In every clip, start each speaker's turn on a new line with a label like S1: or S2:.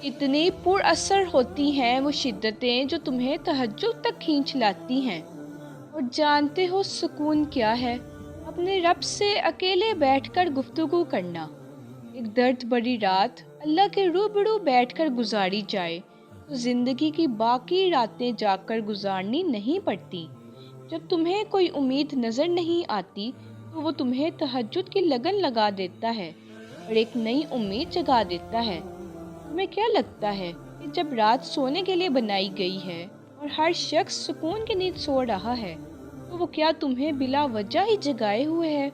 S1: इतनी पुरअसर होती हैं वो शिद्दतें जो तुम्हें तहज्जुद तक खींच लाती हैं। और जानते हो सुकून क्या है? अपने रब से अकेले बैठकर गुफ्तगू करना। एक दर्द भरी रात अल्लाह के रूबरू बैठकर गुजारी जाए तो जिंदगी की बाकी रातें जागकर गुजारनी नहीं पड़ती। जब तुम्हें कोई उम्मीद नजर नहीं आती तो वो तुम्हें तहज्जुद की लगन लगा देता है और एक नई उम्मीद जगा देता है। तुम्हें क्या लगता है कि जब रात सोने के लिए बनाई गई है और हर शख्स सुकून की नींद सो रहा है तो वो क्या तुम्हें बिला वजह ही जगाए हुए है?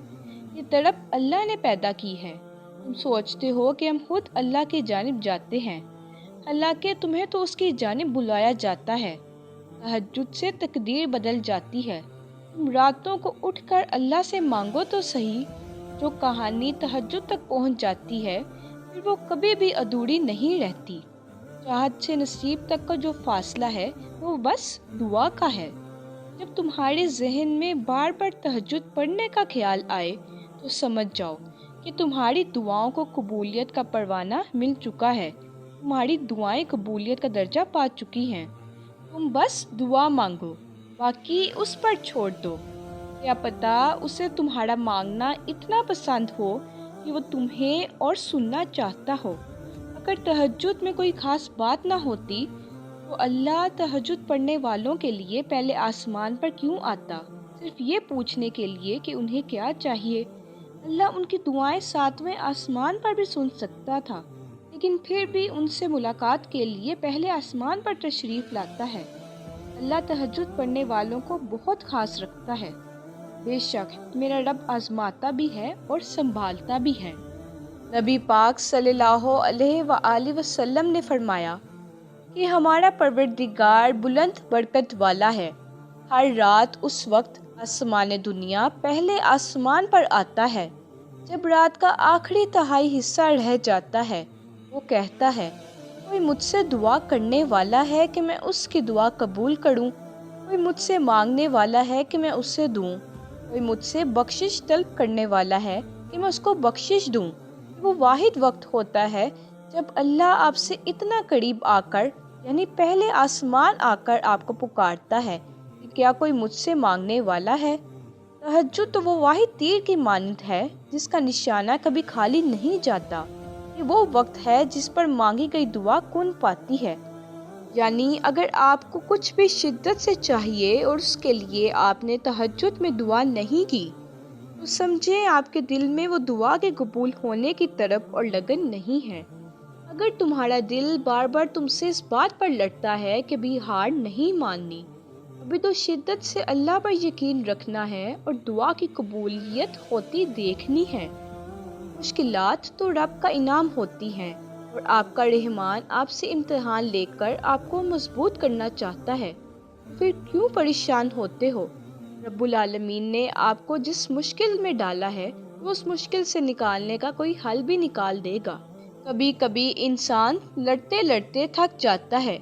S1: ये तड़प अल्लाह ने पैदा की है। तुम सोचते हो कि हम खुद अल्लाह की जानिब जाते हैं, हालांकि तुम्हें तो उसकी जानिब बुलाया जाता है। तहज्जुद से तकदीर बदल जाती है। तुम रातों को उठकर अल्लाह से मांगो तो सही। जो कहानी तहज्जुद तक पहुंच जाती है फिर वो कभी भी अधूरी नहीं रहती। चाहत से नसीब तक का जो फासला है वो बस दुआ का है। जब तुम्हारे जहन में बार बार तहज्जुद पढ़ने का ख्याल आए तो समझ जाओ कि तुम्हारी दुआओं को कबूलियत का परवाना मिल चुका है। तुम्हारी दुआएं कबूलियत का दर्जा पा चुकी हैं। तुम बस दुआ मांगो, बाकी उस पर छोड़ दो। क्या पता उसे तुम्हारा मांगना इतना पसंद हो कि वो तुम्हें और सुनना चाहता हो। अगर तहज्जुद में कोई खास बात ना होती तो अल्लाह तहज्जुद पढ़ने वालों के लिए पहले आसमान पर क्यों आता, सिर्फ ये पूछने के लिए कि उन्हें क्या चाहिए। अल्लाह उनकी दुआएं सातवें आसमान पर भी सुन सकता था, लेकिन फिर भी उनसे मुलाकात के लिए पहले आसमान पर तशरीफ लाता है। अल्लाह तहज्जुद पढ़ने वालों को बहुत खास रखता है। बेशक मेरा रब आजमाता भी है और संभालता भी है। नबी पाक सल्लल्लाहु अलैहि वसल्लम ने फरमाया कि हमारा परवरदिगार बुलंद बरकत वाला है। हर रात उस वक्त आसमान दुनिया पहले आसमान पर आता है जब रात का आखिरी तिहाई हिस्सा रह जाता है। वो कहता है, कोई मुझसे दुआ करने वाला है कि मैं उसकी दुआ कबूल करूं? कोई मुझसे मांगने वाला है कि मैं उसे दूं? कोई मुझसे बख्शिश तलब करने वाला है कि मैं उसको बख्शिश दूं? वो वाहिद वक्त होता है जब अल्लाह आपसे इतना करीब आकर यानी पहले आसमान आकर आपको पुकारता है कि क्या कोई मुझसे मांगने वाला है। तहज्जुद तो वो वाहिद तीर की मानद है जिसका निशाना कभी खाली नहीं जाता। ये वो वक्त है जिस पर मांगी गई दुआ कून पाती है। यानी अगर आपको कुछ भी शिद्दत से चाहिए और उसके लिए आपने तहज्जुद में दुआ नहीं की तो समझे आपके दिल में वो दुआ के कबूल होने की तरफ और लगन नहीं है। अगर तुम्हारा दिल बार बार तुमसे इस बात पर लड़ता है कि भी हार नहीं माननी, अभी तो शिद्दत से अल्लाह पर यकीन रखना है और दुआ की कबूलियत होती देखनी है। मुश्किलात तो रब का इनाम होती हैं और आपका रहमान आपसे इम्तिहान लेकर आपको मजबूत करना चाहता है। फिर क्यों परेशान होते हो? रब्बुल आलमीन ने आपको जिस मुश्किल में डाला है वो उस मुश्किल से निकालने का कोई हल भी निकाल देगा। कभी कभी इंसान लड़ते लड़ते थक जाता है,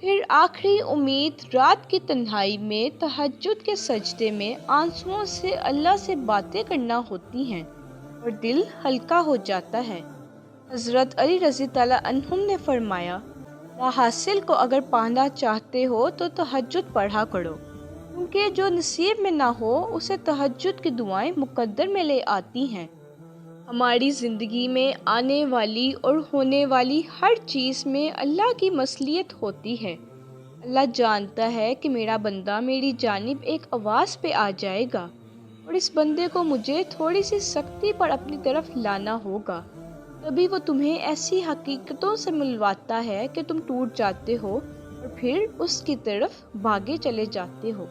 S1: फिर आखिरी उम्मीद रात की तन्हाई में तहज्जुद के सजदे में आंसुओं से अल्लाह से बातें करना होती हैं और दिल हल्का हो जाता है। हज़रत अली रज़ी तआला अन्हुम ने फरमाया, हासिल को अगर पाना चाहते हो तो तहज्जुद पढ़ा करो, क्योंकि जो नसीब में ना हो उसे तहज्जुद की दुआएं मुकद्दर में ले आती हैं। हमारी ज़िंदगी में आने वाली और होने वाली हर चीज़ में अल्लाह की मसलियत होती है। अल्लाह जानता है कि मेरा बंदा मेरी जानिब एक आवाज़ पे आ जाएगा और इस बंदे को मुझे थोड़ी सी सख्ती पर अपनी तरफ लाना होगा। तभी वो तुम्हें ऐसी हकीकतों से मिलवाता है कि तुम टूट जाते हो और फिर उसकी तरफ भागे चले जाते हो।